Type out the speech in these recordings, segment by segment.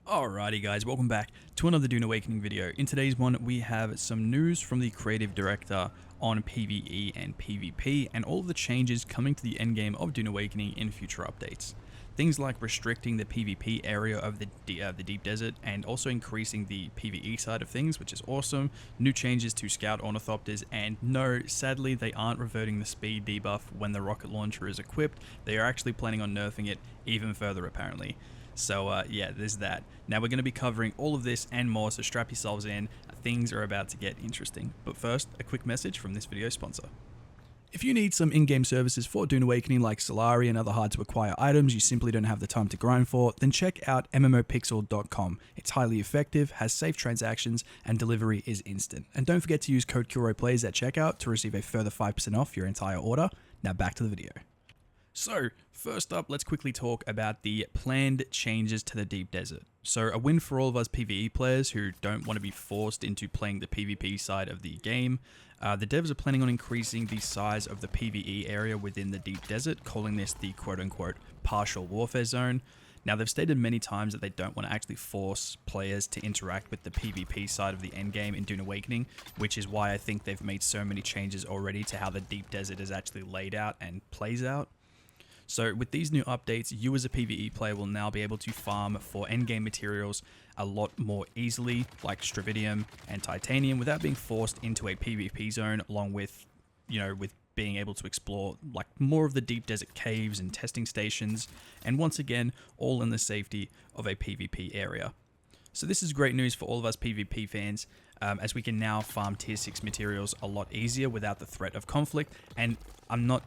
Alrighty guys, welcome back to another Dune Awakening video. In today's one, we have some news from the creative director on PvE and PvP and all of the changes coming to the endgame of Dune Awakening in future updates. Things like restricting the PvP area of the Deep Desert and also increasing the PvE side of things, which is awesome. New changes to Scout Ornithopters, and no, sadly they aren't reverting the speed debuff when the rocket launcher is equipped. They are actually planning on nerfing it even further apparently. So yeah, there's that. Now we're going to be covering all of this and more, so strap yourselves in. Things are about to get interesting. But first, a quick message from this video sponsor. If you need some in-game services for Dune Awakening like Solari and other hard-to-acquire items you simply don't have the time to grind for, then check out mmopixel.com. It's highly effective, has safe transactions, and delivery is instant. And don't forget to use code KUROPLAYS at checkout to receive a further 5% off your entire order. Now back to the video. So, first up, let's quickly talk about the planned changes to the Deep Desert. So, a win for all of us PvE players who don't want to be forced into playing the PvP side of the game. The devs are planning on increasing the size of the PvE area within the Deep Desert, calling this the quote-unquote partial warfare zone. Now, they've stated many times that they don't want to actually force players to interact with the PvP side of the endgame in Dune Awakening, which is why I think they've made so many changes already to how the Deep Desert is actually laid out and plays out. So with these new updates, you as a PvE player will now be able to farm for endgame materials a lot more easily, like Stravidium and Titanium, without being forced into a PvP zone, along with, with being able to explore like more of the deep desert caves and testing stations, and once again, all in the safety of a PvP area. So this is great news for all of us PvP fans, as we can now farm tier 6 materials a lot easier without the threat of conflict. And I'm not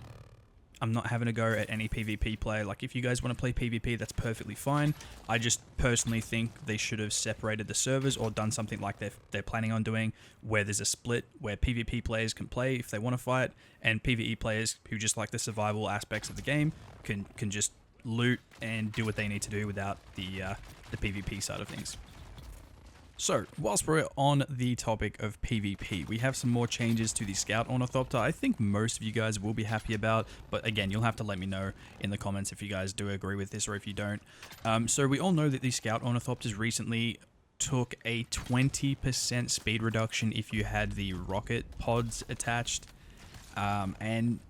having a go at any PvP player. Like, if you guys want to play PvP, that's perfectly fine. I just personally think they should have separated the servers or done something like they're planning on doing, where there's a split where PvP players can play if they want to fight, and PvE players who just like the survival aspects of the game can just loot and do what they need to do without the PvP side of things. So, whilst we're on the topic of PvP, we have some more changes to the Scout Ornithopter I think most of you guys will be happy about, but again, you'll have to let me know in the comments if you guys do agree with this or if you don't. So we all know that the Scout Ornithopters recently took a 20% speed reduction if you had the rocket pods attached, and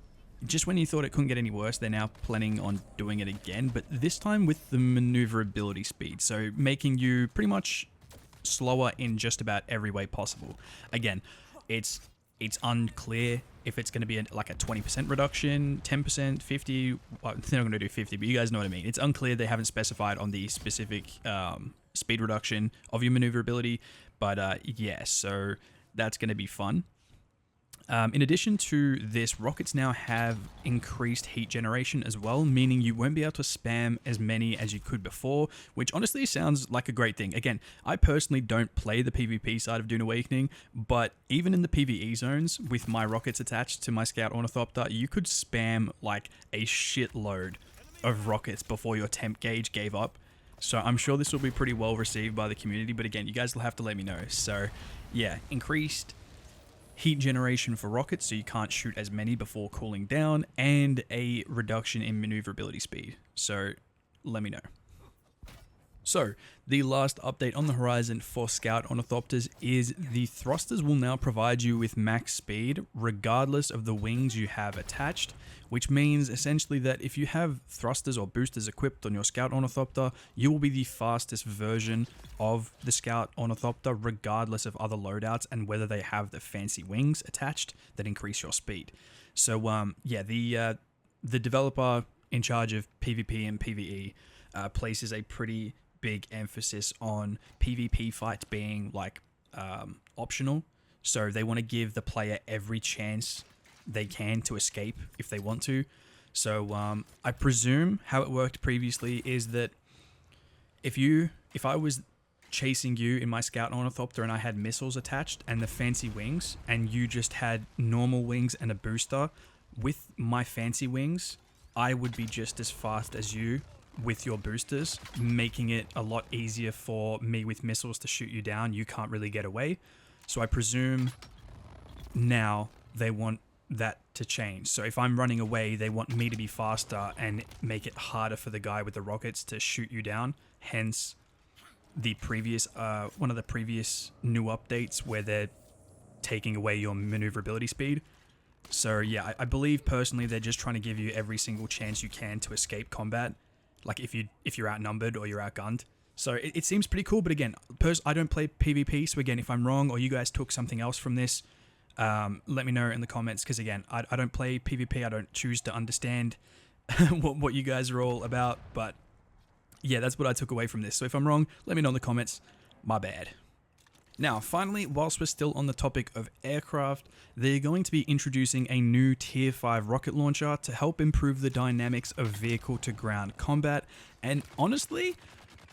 just when you thought it couldn't get any worse, they're now planning on doing it again, but this time with the maneuverability speed, so making you pretty much slower in just about every way possible. Again, it's unclear if it's going to be like a 20% reduction, 10%, 50. Well, they're not going to do 50, but you guys know what I mean. It's unclear. They haven't specified on the specific speed reduction of your maneuverability, but yeah, so that's going to be fun. In addition to this, rockets now have increased heat generation as well, meaning you won't be able to spam as many as you could before, which honestly sounds like a great thing. Again, I personally don't play the PvP side of Dune Awakening, but even in the PvE zones, with my rockets attached to my Scout Ornithopter, you could spam like a shitload of rockets before your temp gauge gave up. So I'm sure this will be pretty well received by the community, but again, you guys will have to let me know. So yeah, increased heat generation for rockets, so you can't shoot as many before cooling down, and a reduction in maneuverability speed. So let me know. So, the last update on the horizon for Scout Ornithopters is the thrusters will now provide you with max speed regardless of the wings you have attached, which means essentially that if you have thrusters or boosters equipped on your Scout Ornithopter, you will be the fastest version of the Scout Ornithopter regardless of other loadouts and whether they have the fancy wings attached that increase your speed. So yeah, the developer in charge of PvP and PvE places a pretty big emphasis on PvP fights being like optional, so they want to give the player every chance they can to escape if they want to. So I presume how it worked previously is that if I was chasing you in my Scout Ornithopter and I had missiles attached and the fancy wings, and you just had normal wings and a booster, with my fancy wings I would be just as fast as you with your boosters, making it a lot easier for me with missiles to shoot you down. You can't really get away. So I presume now they want that to change. So if I'm running away, they want me to be faster and make it harder for the guy with the rockets to shoot you down. Hence the previous one of the previous new updates where they're taking away your maneuverability speed. So yeah, I believe personally they're just trying to give you every single chance you can to escape combat, like if you're outnumbered or you're outgunned. So it seems pretty cool, but again, I don't play PvP, so again, if I'm wrong or you guys took something else from this, let me know in the comments, because again, I don't play PvP, I don't choose to understand what you guys are all about, but yeah, that's what I took away from this. So if I'm wrong, let me know in the comments, my bad. Now, finally, whilst we're still on the topic of aircraft, they're going to be introducing a new Tier 5 rocket launcher to help improve the dynamics of vehicle-to-ground combat, and honestly,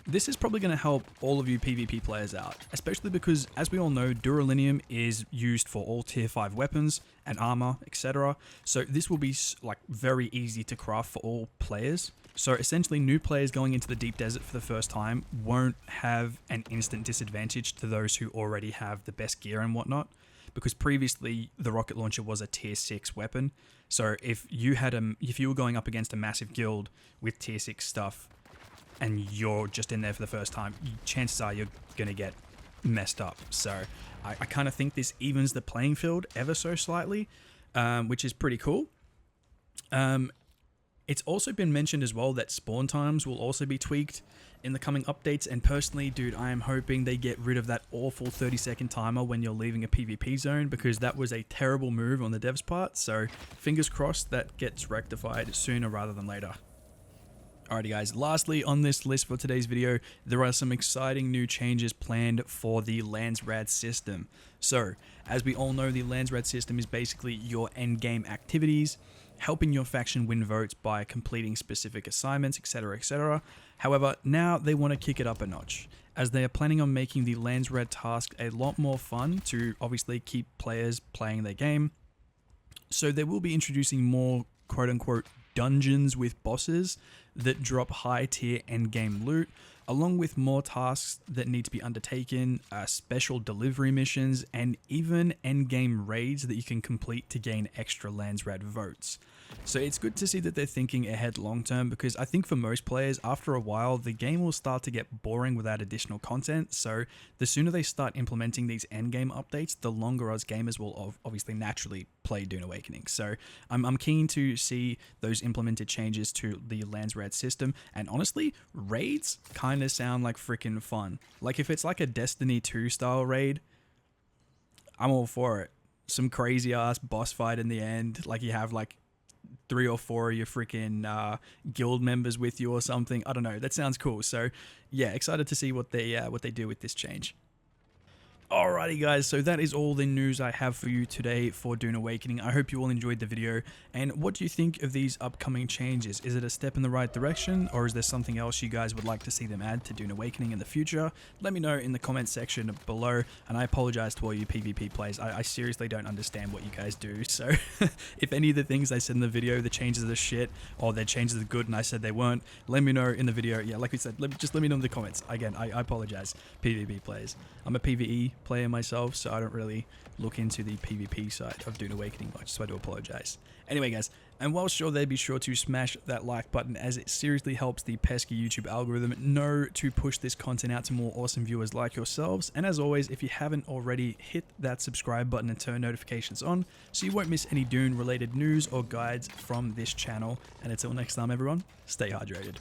this is probably going to help all of you PvP players out, especially because, as we all know, Duralinium is used for all Tier 5 weapons and armor, etc. So this will be like very easy to craft for all players. So essentially, new players going into the deep desert for the first time won't have an instant disadvantage to those who already have the best gear and whatnot, because previously the rocket launcher was a Tier 6 weapon. So if you were going up against a massive guild with Tier 6 stuff, and you're just in there for the first time, chances are you're going to get messed up. So I kind of think this evens the playing field ever so slightly, which is pretty cool. It's also been mentioned as well that spawn times will also be tweaked in the coming updates, and personally, dude, I am hoping they get rid of that awful 30-second timer when you're leaving a PvP zone, because that was a terrible move on the devs' part, so fingers crossed that gets rectified sooner rather than later. Alrighty guys, lastly on this list for today's video, there are some exciting new changes planned for the Landsrad system. So, as we all know, the Landsrad system is basically your endgame activities, helping your faction win votes by completing specific assignments, etc, etc. However, now they want to kick it up a notch, as they are planning on making the Landsrad task a lot more fun to obviously keep players playing their game. So they will be introducing more quote-unquote dungeons with bosses that drop high tier endgame loot, along with more tasks that need to be undertaken, special delivery missions, and even endgame raids that you can complete to gain extra Landsrad votes. So it's good to see that they're thinking ahead long term, because I think for most players, after a while, the game will start to get boring without additional content. So the sooner they start implementing these endgame updates, the longer us gamers will obviously naturally play Dune Awakening. So I'm keen to see those implemented changes to the Landsrad system, and honestly, raids kind of sound like freaking fun. Like if it's like a Destiny 2 style raid, I'm all for it. Some crazy ass boss fight in the end, like you have like 3 or 4 of your freaking guild members with you or something. I don't know, that sounds cool. So yeah, excited to see what they do with this change. Alrighty guys, so that is all the news I have for you today for Dune Awakening. I hope you all enjoyed the video, and what do you think of these upcoming changes? Is it a step in the right direction, or is there something else you guys would like to see them add to Dune Awakening in the future? Let me know in the comment section below, and I apologize to all you PvP players. I seriously don't understand what you guys do, so if any of the things I said in the video, the changes are shit, or the changes are good and I said they weren't, let me know in the video. Yeah, like we said, just let me know in the comments. Again, I apologize, PvP players. I'm a PvE player myself, so I don't really look into the PvP side of Dune Awakening much, so I do apologize. Anyway guys, and while still there, be sure to smash that like button, as it seriously helps the pesky YouTube algorithm know to push this content out to more awesome viewers like yourselves. And as always, if you haven't already, hit that subscribe button and turn notifications on so you won't miss any Dune related news or guides from this channel. And until next time everyone, stay hydrated.